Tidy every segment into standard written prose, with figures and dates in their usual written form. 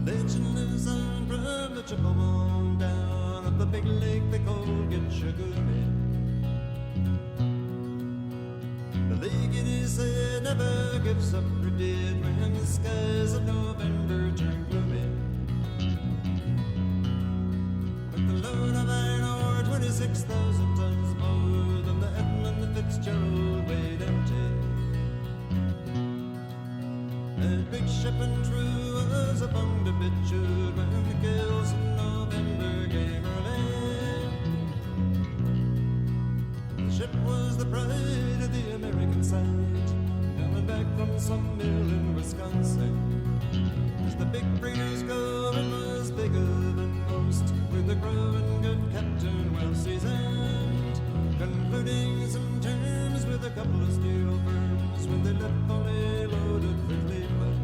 Legend lives on from the Chippewa down at the big lake they call Gitchagumi. The lake, it is said, never gives up for dead when the skies of November turn gloomy. With the load of iron ore, 26,000 tons more than the Edmund, the Fitzgerald weighed empty. That big ship and true was upon the bitude when the gales of November came early. The ship was the pride of the American side, coming back from some mill in Wisconsin. As the big freighters go, it was bigger than most, with a crew and good captain well seasoned, concluding some terms with a couple of steel firms when they left fully loaded for Cleveland.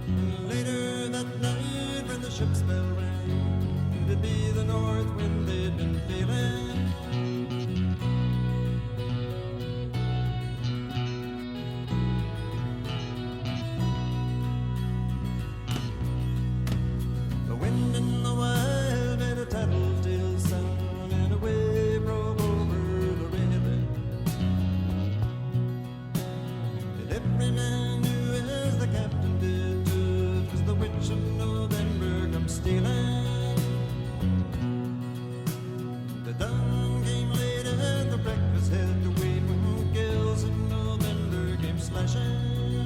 And later that night when the ship's bell rang, it'd be the north wind they'd been feeling. The wind in the wild made a tattletale sound, and a wave broke over the railing. And every man knew, as the captain did too, it was the witch of November come stealing. The dawn came late and the breakfast had to wait when gales of November came slashing.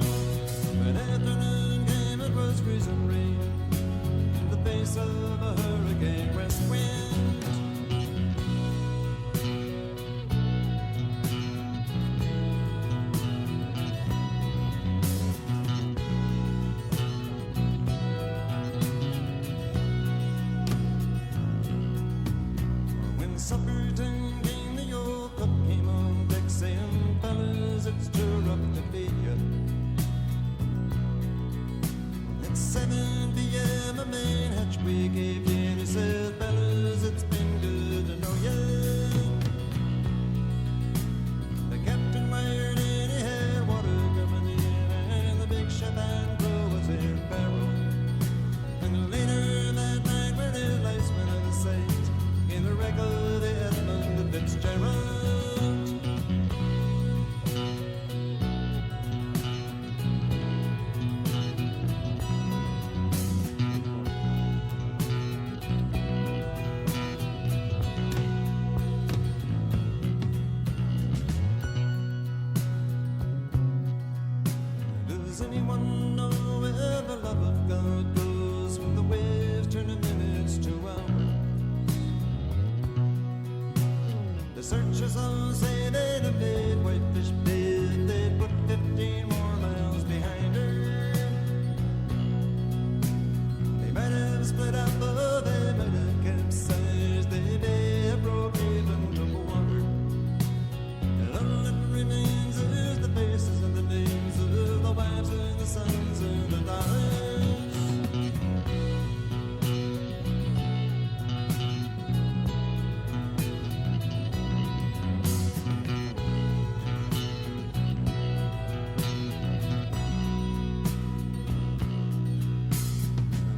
When afternoon came, it was freezing rain in the face of a hurricane west wind. When supper time came, the old cook came on deck saying, fellas, it's too rough to be you. At 7 p.m. a main hatchway gave in. He said, fellas, it's been good to know ya. The captain wired in, he had water coming in, and the big ship and crew was in barrel. And later that night, when his lights went out of sight, in the wreck of the Edmund, the Fitzgerald. Does anyone know where the love of God goes when the waves turn the minutes to hours? The searchers all say they'd have made Whitefish Bay, they'd put 15 more miles behind her. They might have split up, or they might have capsized, they may have broke even to water. And all that remains is the faces and the names of the wives and the sons and the daughters.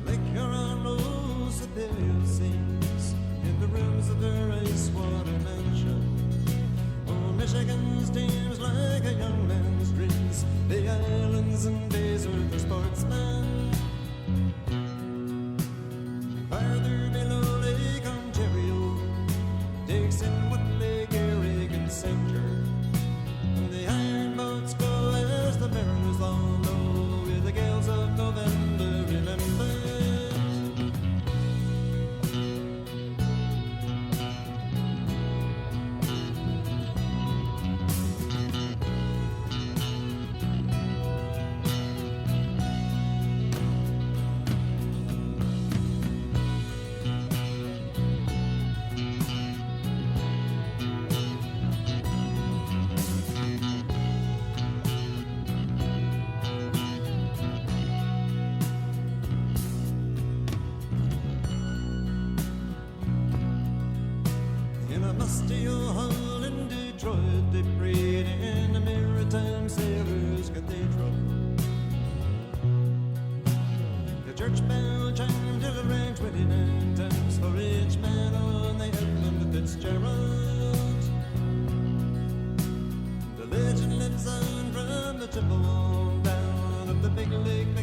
Lake Huron rolls superior scenes in the rooms of their ice-water mansion. Oh, Michigan steams like a young man's dreams. The islands and bays are for sportsmen. Farther below Lake Ontario takes in what Lake Erie can center. And the iron boats go as the mariners all know, with the gales of November remembered. In a musty old hull in Detroit, they prayed in the Maritime Sailors' Cathedral. The church bell chimed till it rang 29 times for each man on the Edmund Fitzgerald. The legend lives on from the Chippewa down of the big lake.